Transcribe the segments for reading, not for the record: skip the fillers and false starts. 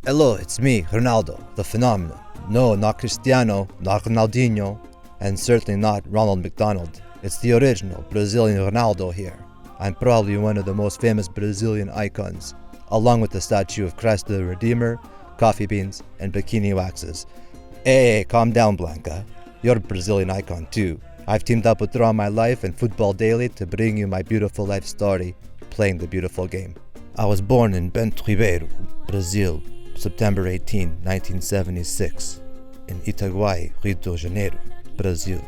Hello, it's me, Ronaldo, the phenomenon. No, not Cristiano, not Ronaldinho, and certainly not Ronald McDonald. It's the original Brazilian Ronaldo here. I'm probably one of the most famous Brazilian icons, along with the statue of Christ the Redeemer, coffee beans, and bikini waxes. Hey, calm down, Blanca. You're a Brazilian icon too. I've teamed up with Draw My Life and Football Daily to bring you my beautiful life story, playing the beautiful game. I was born in Bento Ribeiro, Brazil, September 18, 1976, in Itaguai, Rio de Janeiro, Brazil.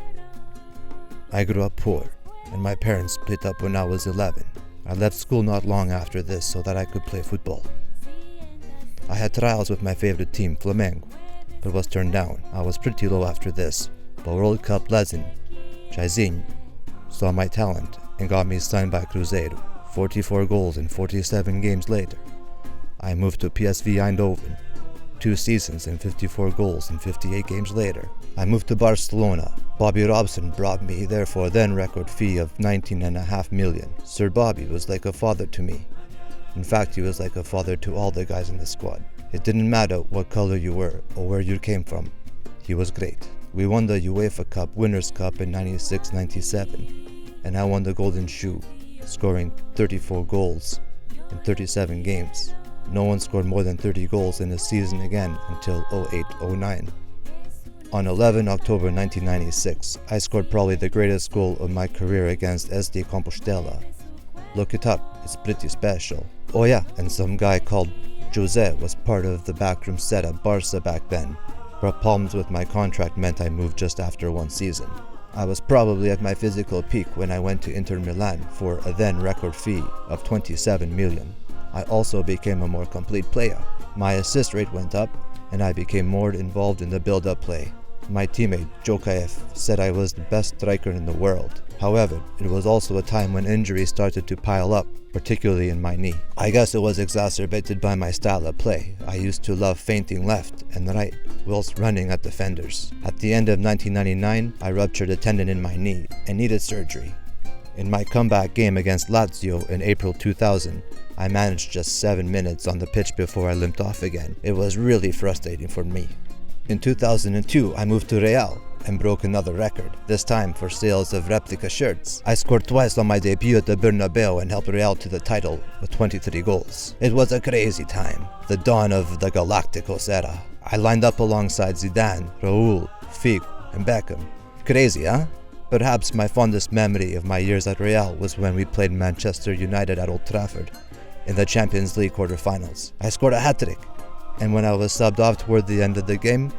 I grew up poor, and my parents split up when I was 11. I left school not long after this so that I could play football. I had trials with my favorite team, Flamengo, but was turned down. I was pretty low after this, but World Cup legend, Jairzinho, saw my talent and got me signed by Cruzeiro. 44 goals in 47 games later, I moved to PSV Eindhoven. 2 seasons and 54 goals in 58 games later, I moved to Barcelona. Bobby Robson brought me there for a then record fee of $19.5 million. Sir Bobby was like a father to me. In fact, he was like a father to all the guys in the squad. It didn't matter what color you were or where you came from. He was great. We won the UEFA Cup Winners' Cup in 96-97, and I won the Golden Shoe, scoring 34 goals in 37 games. No one scored more than 30 goals in a season again until 08-09. On 11 October 1996, I scored probably the greatest goal of my career against SD Compostela. Look it up, it's pretty special. Oh yeah, and some guy called Jose was part of the backroom set at Barca back then, but problems with my contract meant I moved just after 1 season. I was probably at my physical peak when I went to Inter Milan for a then record fee of 27 million. I also became a more complete player. My assist rate went up, and I became more involved in the build-up play. My teammate, Jokaev, said I was the best striker in the world. However, it was also a time when injuries started to pile up, particularly in my knee. I guess it was exacerbated by my style of play. I used to love feinting left and right whilst running at defenders. At the end of 1999, I ruptured a tendon in my knee and needed surgery. In my comeback game against Lazio in April 2000, I managed just 7 minutes on the pitch before I limped off again. It was really frustrating for me. In 2002, I moved to Real and broke another record, this time for sales of replica shirts. I scored twice on my debut at the Bernabeu and helped Real to the title with 23 goals. It was a crazy time, the dawn of the Galacticos era. I lined up alongside Zidane, Raul, Figo, and Beckham. Crazy, huh? Perhaps my fondest memory of my years at Real was when we played Manchester United at Old Trafford in the Champions League quarterfinals. I scored a hat-trick, and when I was subbed off toward the end of the game,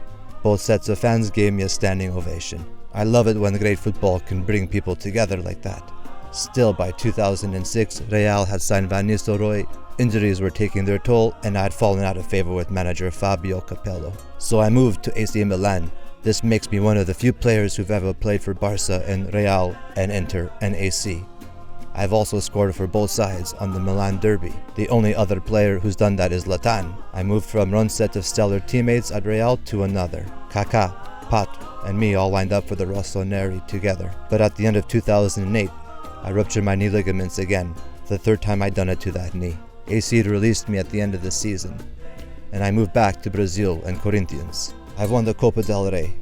both sets of fans gave me a standing ovation. I love it when great football can bring people together like that. Still, by 2006, Real had signed Van Nistelrooy, injuries were taking their toll, and I had fallen out of favor with manager Fabio Capello. So I moved to AC Milan. This makes me one of the few players who've ever played for Barca and Real and Inter and AC. I've also scored for both sides on the Milan Derby. The only other player who's done that is Zlatan. I moved from one set of stellar teammates at Real to another. Kaká, Pato, and me all lined up for the Rossoneri together. But at the end of 2008, I ruptured my knee ligaments again, the 3rd time I'd done it to that knee. AC released me at the end of the season, and I moved back to Brazil and Corinthians. I've won the Copa del Rey,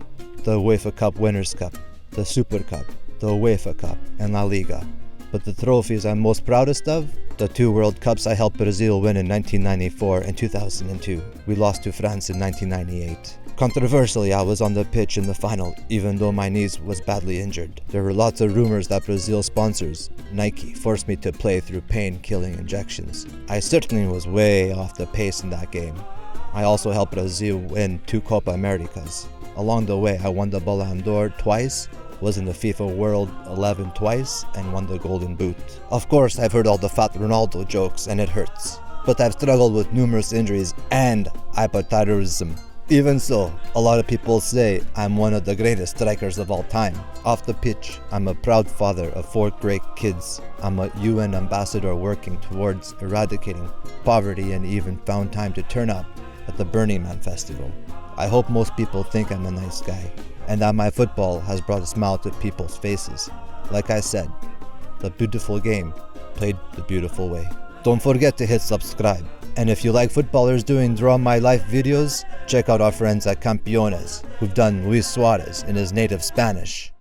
the UEFA Cup Winners' Cup, the Super Cup, the UEFA Cup, and La Liga. But the trophies I'm most proudest of? The 2 World Cups I helped Brazil win in 1994 and 2002. We lost to France in 1998. Controversially, I was on the pitch in the final, even though my knee was badly injured. There were lots of rumors that Brazil's sponsors, Nike, forced me to play through pain-killing injections. I certainly was way off the pace in that game. I also helped Brazil win 2 Copa Americas. Along the way, I won the Ballon d'Or twice, was in the FIFA World 11 twice, and won the Golden Boot. Of course, I've heard all the fat Ronaldo jokes, and it hurts. But I've struggled with numerous injuries and hypothyroidism. Even so, a lot of people say I'm one of the greatest strikers of all time. Off the pitch, I'm a proud father of 4 great kids. I'm a UN ambassador working towards eradicating poverty and even found time to turn up at the Burning Man Festival. I hope most people think I'm a nice guy, and that my football has brought a smile to people's faces. Like I said, the beautiful game played the beautiful way. Don't forget to hit subscribe. And if you like footballers doing Draw My Life videos, check out our friends at Campeones, who've done Luis Suarez in his native Spanish.